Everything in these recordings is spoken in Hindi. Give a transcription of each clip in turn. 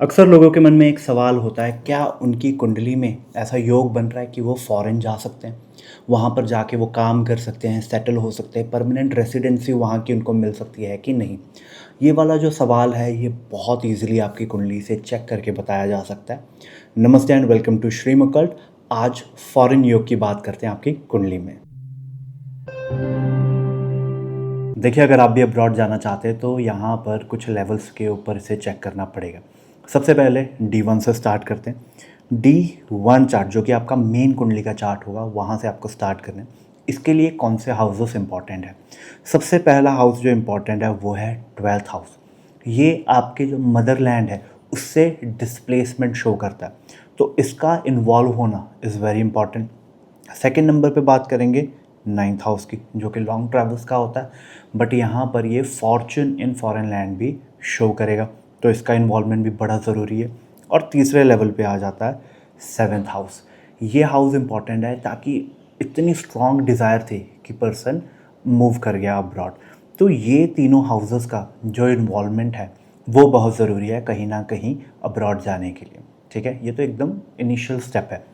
अक्सर लोगों के मन में एक सवाल होता है, क्या उनकी कुंडली में ऐसा योग बन रहा है कि वो फ़ॉरेन जा सकते हैं? वहाँ पर जाके वो काम कर सकते हैं, सेटल हो सकते हैं, परमानेंट रेज़िडेंसी वहाँ की उनको मिल सकती है कि नहीं? ये वाला जो सवाल है, ये बहुत ईज़िली आपकी कुंडली से चेक करके बताया जा सकता है। नमस्ते and welcome to Shreem occult. आज फ़ॉरेन योग की बात करते हैं आपकी कुंडली में। देखिए, अगर आप भी अब्रॉड जाना चाहते हैं तो यहाँ पर कुछ लेवल्स के ऊपर इसे चेक करना पड़ेगा। सबसे पहले D1 से स्टार्ट करते हैं। D1 चार्ट जो कि आपका मेन कुंडली का चार्ट होगा, वहाँ से आपको स्टार्ट करना है। इसके लिए कौन से हाउसेस इंपॉर्टेंट है? सबसे पहला हाउस जो इम्पॉर्टेंट है वो है 12th हाउस। ये आपके जो मदरलैंड है उससे डिस्प्लेसमेंट शो करता है, तो इसका इन्वॉल्व होना is very important. Second number पे बात करेंगे 9th हाउस की, जो कि लॉन्ग ट्रैवल्स का होता है, बट यहाँ पर ये फॉर्चून इन फॉरेन लैंड भी शो करेगा, तो इसका इन्वॉल्वमेंट भी बड़ा ज़रूरी है। और तीसरे लेवल पे आ जाता है 7th हाउस। ये हाउस इंपॉर्टेंट है ताकि इतनी स्ट्रॉन्ग डिज़ायर थी कि पर्सन मूव कर गया अब्रॉड, तो ये तीनों हाउसेस का जो इन्वॉल्वमेंट है वो बहुत ज़रूरी है कहीं ना कहीं अब्रॉड जाने के लिए। ठीक है, ये तो एकदम इनिशियल स्टेप है।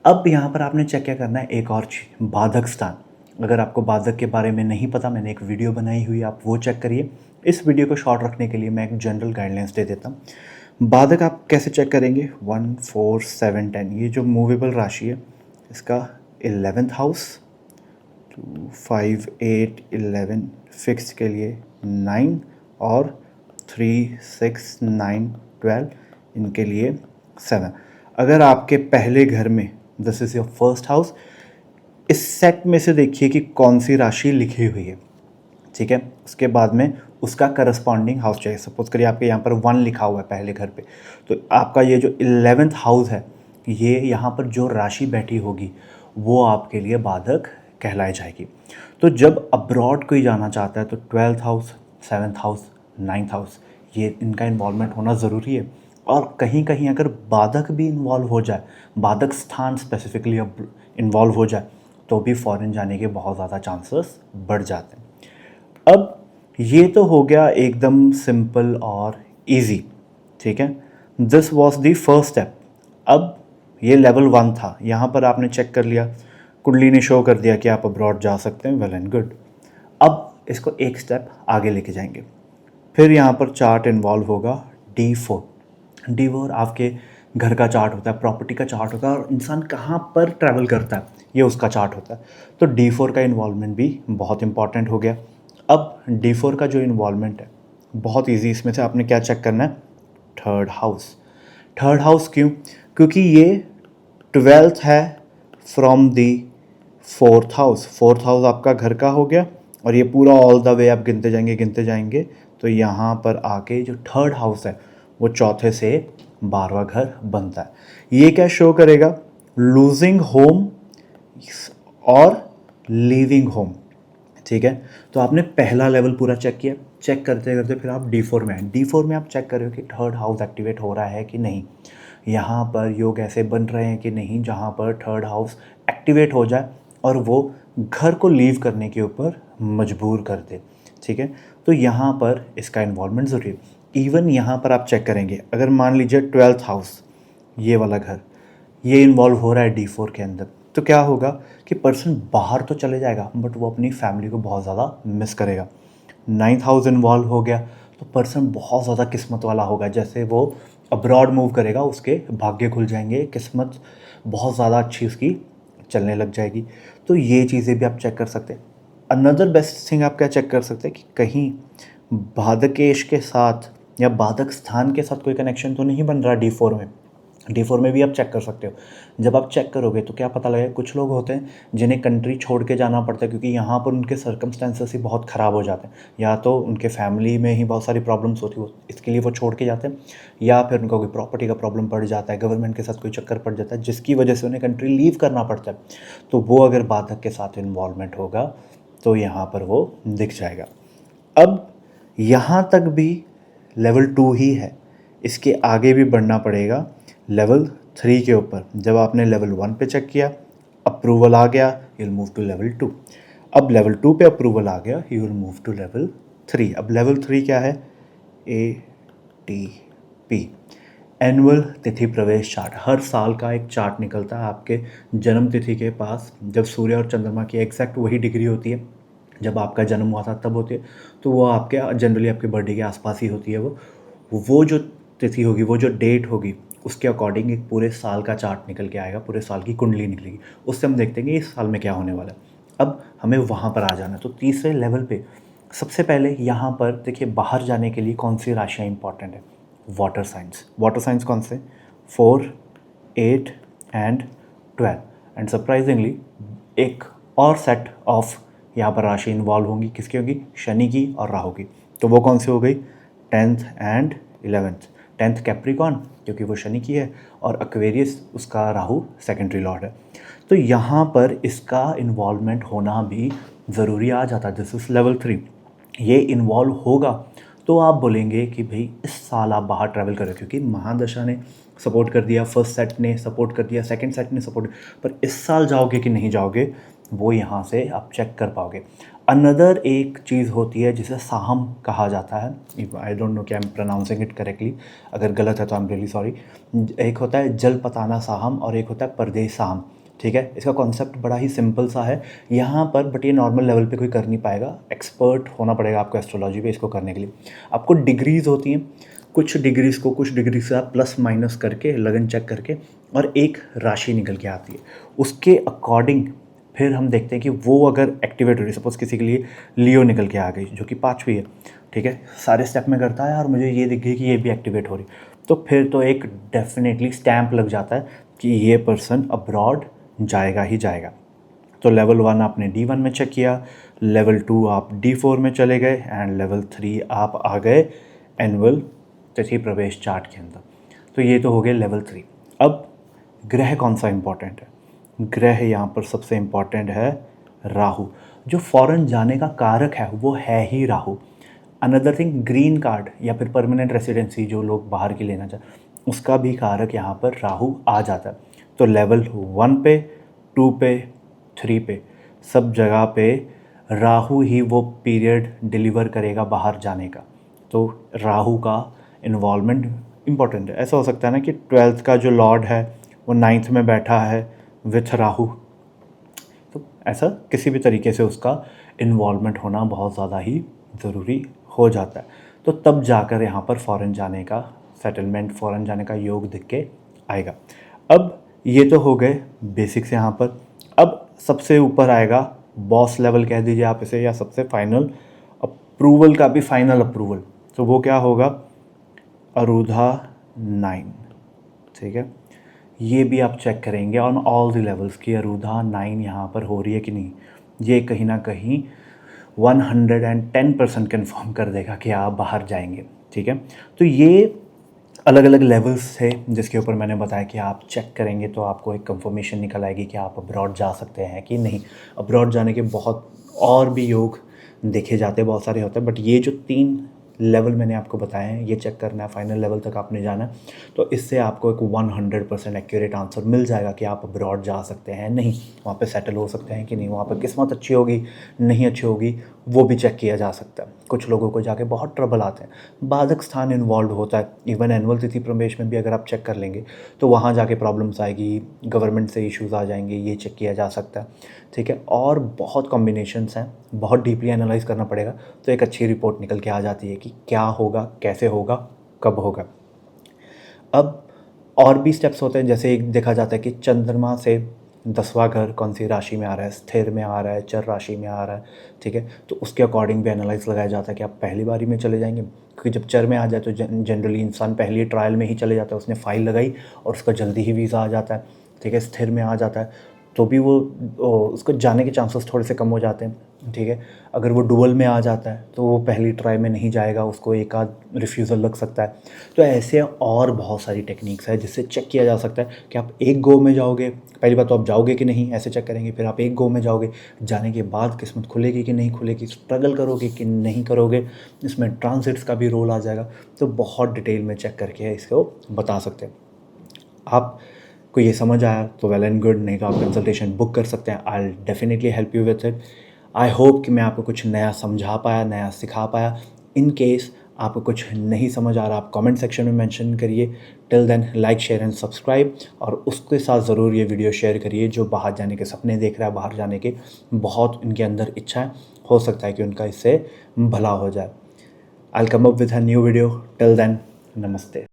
अब यहाँ पर आपने चेक क्या करना है, एक और चीज़, बाधक स्थान। अगर आपको बाधक के बारे में नहीं पता, मैंने एक वीडियो बनाई हुई है, आप वो चेक करिए। इस वीडियो को शॉर्ट रखने के लिए मैं एक जनरल गाइडलाइंस दे देता हूँ। बाधक आप कैसे चेक करेंगे? 1 4 7 10, ये जो मूवेबल राशि है इसका 11th हाउस, 2 5 8 11, फिक्स के लिए 9, और 3 6 9 12 इनके लिए 7। अगर आपके पहले घर में this is your first house, इस सेट में से देखिए कि कौन सी राशि लिखी हुई है। ठीक है, उसके बाद में उसका करस्पॉन्डिंग हाउस चाहिए। सपोज करिए आपके यहाँ पर 1 लिखा हुआ है पहले घर पे, तो आपका ये जो 11th हाउस है, ये यहाँ पर जो राशि बैठी होगी वो आपके लिए बाधक कहलाई जाएगी। तो जब अब्रॉड कोई जाना चाहता है तो 12th house, 7th house, 9th house, ये इनका इन्वॉल्वमेंट होना ज़रूरी है। और कहीं कहीं अगर बाधक भी इन्वॉल्व हो जाए, बाधक स्थान स्पेसिफिकली अब इन्वॉल्व हो जाए, तो भी फॉरेन जाने के बहुत ज़्यादा चांसेस बढ़ जाते हैं। अब ये तो हो गया एकदम सिंपल और इजी। ठीक है, this was the first step. अब ये लेवल 1 था, यहाँ पर आपने चेक कर लिया, कुंडली ने शो कर दिया कि आप अब्रॉड जा सकते हैं, वेल एंड गुड। अब इसको एक स्टेप आगे लेके जाएंगे। फिर यहाँ पर चार्ट इन्वॉल्व होगा D4। D4 आपके घर का चार्ट होता है, प्रॉपर्टी का चार्ट होता है, और इंसान कहाँ पर ट्रैवल करता है ये उसका चार्ट होता है। तो D4 का इन्वॉल्वमेंट भी बहुत इंपॉर्टेंट हो गया। अब D4 का जो इन्वॉल्वमेंट है बहुत इजी, इसमें से आपने क्या चेक करना है? Third house. थर्ड हाउस क्यों? क्योंकि ये 12th है from the fourth house. Fourth house आपका घर का हो गया, और ये पूरा ऑल द वे आप गिनते जाएंगे तो यहाँ पर आके जो थर्ड हाउस है वो चौथे से 12वां घर बनता है। ये क्या शो करेगा? लूजिंग होम और लीविंग होम। ठीक है, तो आपने पहला लेवल पूरा चेक किया। चेक करते करते फिर आप D4 में आए। D4 में आप चेक कर रहे हो कि थर्ड हाउस एक्टिवेट हो रहा है कि नहीं, यहाँ पर योग ऐसे बन रहे हैं कि नहीं जहाँ पर थर्ड हाउस एक्टिवेट हो जाए और वो घर को लीव करने के ऊपर मजबूर कर दे। ठीक है, तो यहाँ पर इसका इन्वॉल्वमेंट ज़रूरी है। इवन यहाँ पर आप चेक करेंगे, अगर मान लीजिए 12th हाउस, ये वाला घर, ये इन्वॉल्व हो रहा है D4 के अंदर, तो क्या होगा कि पर्सन बाहर तो चले जाएगा बट वो अपनी फैमिली को बहुत ज़्यादा मिस करेगा। 9th हाउस इन्वॉल्व हो गया तो पर्सन बहुत ज़्यादा किस्मत वाला होगा। जैसे वो अब्रॉड मूव करेगा उसके भाग्य खुल जाएंगे, किस्मत बहुत ज़्यादा अच्छी उसकी चलने लग जाएगी। तो ये चीज़ें भी आप चेक कर सकते हैं। अनदर बेस्ट थिंग आप क्या चेक कर सकते हैं कि कहीं बाधकेश के साथ या बाधक स्थान के साथ कोई कनेक्शन तो नहीं बन रहा D4 में। D4 में भी आप चेक कर सकते हो। जब आप चेक करोगे तो क्या पता लगेगा, कुछ लोग होते हैं जिन्हें कंट्री छोड़ के जाना पड़ता है क्योंकि यहाँ पर उनके सर्कमस्टेंसेस ही बहुत ख़राब हो जाते हैं, या तो उनके फैमिली में ही बहुत सारी प्रॉब्लम्स होती है, इसके लिए वो छोड़ के जाते हैं, या फिर उनका कोई प्रॉपर्टी का प्रॉब्लम पड़ जाता है, गवर्नमेंट के साथ कोई चक्कर पड़ जाता है जिसकी वजह से उन्हें कंट्री लीव करना पड़ता है। तो वो अगर बाधक के साथ इन्वॉल्वमेंट होगा तो यहाँ पर वो दिख जाएगा। अब यहाँ तक भी लेवल 2 ही है, इसके आगे भी बढ़ना पड़ेगा लेवल 3 के ऊपर। जब आपने लेवल 1 पे चेक किया, अप्रूवल आ गया, you will move to level 2। अब लेवल 2 पे अप्रूवल आ गया, you will move to level 3। अब लेवल 3 क्या है? ATP। एनुअल तिथि प्रवेश चार्ट, हर साल का एक चार्ट निकलता है आपके जन्म तिथि के पास, जब सूर्य और चंद्रमा की एग्जैक्ट वही डिग्री होती है जब आपका जन्म हुआ था तब होती है। तो वो आपके जनरली आपके बर्थडे के आसपास ही होती है। वो जो तिथि होगी, वो जो डेट होगी, उसके अकॉर्डिंग एक पूरे साल का चार्ट निकल के आएगा, पूरे साल की कुंडली निकलेगी। उससे हम देखते हैं कि इस साल में क्या होने वाला है। अब हमें वहाँ पर आ जाना है। तो तीसरे लेवल पे सबसे पहले यहाँ पर देखिए, बाहर जाने के लिए कौन सी राशियाँ इंपॉर्टेंट है। Water science. वाटर साइंस कौन से? 4, 8 एंड 12। एंड सरप्राइजिंगली एक और सेट ऑफ यहाँ पर राशि इन्वॉल्व होंगी। किसकी होगी? शनि की और राहु की। तो वो कौन सी हो गई? 10th and 11th। 10th Capricorn, क्योंकि वो शनि की है, और एक्वेरियस उसका राहु सेकेंडरी लॉर्ड है। तो यहाँ पर इसका इन्वॉल्वमेंट होना भी ज़रूरी आ जाता है। This is level 3। ये इन्वॉल्व होगा तो आप बोलेंगे कि भाई इस साल आप बाहर ट्रैवल करें, क्योंकि महादशा ने सपोर्ट कर दिया, फर्स्ट सेट ने सपोर्ट कर दिया, सेकंड सेट ने सपोर्ट, पर इस साल जाओगे कि नहीं जाओगे वो यहाँ से आप चेक कर पाओगे। अनदर एक चीज़ होती है जिसे साहम कहा जाता है। आई डोंट नो कि I am pronouncing it correctly, अगर गलत है तो आई एम रियली सॉरी। एक होता है जल पताना साहम और एक होता है परदेश साहम। ठीक है, इसका कॉन्सेप्ट बड़ा ही सिंपल सा है यहाँ पर, बट ये नॉर्मल लेवल पे कोई कर नहीं पाएगा, एक्सपर्ट होना पड़ेगा आपको एस्ट्रोलॉजी पे इसको करने के लिए। आपको डिग्रीज़ होती हैं, कुछ डिग्री से आप प्लस माइनस करके लगन चेक करके और एक राशि निकल के आती है, उसके अकॉर्डिंग फिर हम देखते हैं कि वो अगर एक्टिवेट हो रही है। सपोज़ किसी के लिए लियो निकल के आ गई जो कि 5वीं है, ठीक है, सारे स्टेप में करता है और मुझे ये दिख गई कि ये भी एक्टिवेट हो रही, तो फिर तो एक डेफिनेटली स्टैंप लग जाता है कि ये पर्सन अब्रॉड जाएगा ही जाएगा। तो लेवल 1 आपने D1 में चेक किया, लेवल 2 आप D4 में चले गए एंड लेवल 3 आप आ गए एनुअल तिथि प्रवेश चार्ट के अंदर। तो ये तो हो गए लेवल 3। अब ग्रह कौन सा इंपॉर्टेंट है? ग्रह यहाँ पर सबसे इम्पॉर्टेंट है राहु। जो फॉरेन जाने का कारक है वो है ही Rahu. Another thing, green card या फिर परमानेंट रेसिडेंसी जो लोग बाहर की लेना चाहते, उसका भी कारक यहाँ पर राहु आ जाता है। तो लेवल 1 पे, 2 पे, 3 पे, सब जगह पे राहु ही वो पीरियड डिलीवर करेगा बाहर जाने का। तो राहु का इन्वॉल्वमेंट इम्पॉर्टेंट है। ऐसा हो सकता है ना कि 12th का जो लॉर्ड है वो 9th में बैठा है विथ राहु, तो ऐसा किसी भी तरीके से उसका इन्वॉल्वमेंट होना बहुत ज़्यादा ही ज़रूरी हो जाता है। तो तब जाकर यहाँ पर फ़ॉरेन जाने का सेटलमेंट, फ़ॉरेन जाने का योग दिख के आएगा। अब ये तो हो गए बेसिक्स यहाँ पर। अब सबसे ऊपर आएगा बॉस लेवल कह दीजिए आप इसे, या सबसे फाइनल अप्रूवल का भी फाइनल अप्रूवल। तो वो क्या होगा? अरुधा 9। ठीक है, ये भी आप चेक करेंगे ऑन ऑल द लेवल्स की अरुधा 9 यहाँ पर हो रही है कि नहीं। ये कहीं ना कहीं 110% कन्फर्म कर देगा कि आप बाहर जाएंगे। ठीक है, तो ये अलग अलग लेवल्स थे जिसके ऊपर मैंने बताया कि आप चेक करेंगे तो आपको एक कंफर्मेशन निकल आएगी कि आप अब्रॉड जा सकते हैं कि नहीं। अब्रॉड जाने के बहुत और भी योग देखे जाते हैं, बहुत सारे होते हैं, बट ये जो 3 लेवल मैंने आपको बताए हैं ये चेक करना है, फाइनल लेवल तक आपने जाना है। तो इससे आपको एक 100% एक्यूरेट आंसर मिल जाएगा कि आप अब्रॉड जा सकते हैं नहीं, वहाँ पे सेटल हो सकते हैं कि नहीं, वहाँ पर किस्मत अच्छी होगी नहीं अच्छी होगी वो भी चेक किया जा सकता है। कुछ लोगों को जाके बहुत ट्रबल आते हैं, बाधक स्थान इन्वॉल्व होता है। इवन एनुअल तिथि प्रवेश में भी अगर आप चेक कर लेंगे तो वहाँ जाके प्रॉब्लम्स आएगी, गवर्नमेंट से इश्यूज़ आ जाएंगे, ये चेक किया जा सकता है। ठीक है, और बहुत कॉम्बिनेशंस हैं, बहुत डीपली एनालाइज करना पड़ेगा तो एक अच्छी रिपोर्ट निकल के आ जाती है कि क्या होगा, कैसे होगा, कब होगा। अब और भी स्टेप्स होते हैं, जैसे एक देखा जाता है कि चंद्रमा से 10वां घर कौन सी राशि में आ रहा है, स्थिर में आ रहा है, चर राशि में आ रहा है। ठीक है, तो उसके अकॉर्डिंग भी एनालाइज लगाया जाता है कि आप पहली बारी में चले जाएंगे, क्योंकि जब चर में आ जाए तो जनरली इंसान पहली ट्रायल में ही चले जाता है, उसने फाइल लगाई और उसका जल्दी ही वीज़ा आ जाता है। ठीक है, स्थिर में आ जाता है तो भी वो उसको जाने के चांसेस थोड़े से कम हो जाते हैं। ठीक है, अगर वो डुअल में आ जाता है तो वो पहली ट्राई में नहीं जाएगा, उसको एक आध रिफ्यूज़ल लग सकता है। तो ऐसे और बहुत सारी टेक्निक्स है जिससे चेक किया जा सकता है कि आप एक गो में जाओगे। पहली बात तो आप जाओगे कि नहीं ऐसे चेक करेंगे, फिर आप एक गो में जाओगे, जाने के बाद किस्मत खुलेगी कि नहीं खुलेगी, स्ट्रगल करोगे कि नहीं करोगे, इसमें ट्रांजिट्स का भी रोल आ जाएगा। तो बहुत डिटेल में चेक करके इसको बता सकते हैं। आप को ये समझ आया तो वेल एंड गुड, नहीं तो आप कंसल्टेशन बुक कर सकते हैं। I definitely help you with it. I hope कि मैं आपको कुछ नया समझा पाया, नया सिखा पाया। इन केस आपको कुछ नहीं समझ आ रहा आप कमेंट सेक्शन में मेंशन करिए। Till then like share and subscribe, और उसके साथ ज़रूर ये वीडियो शेयर करिए जो बाहर जाने के सपने देख रहा है, बाहर जाने के बहुत इनके अंदर इच्छा है, हो सकता है कि उनका इससे भला हो जाए। I will come up with a new video. Till then, नमस्ते।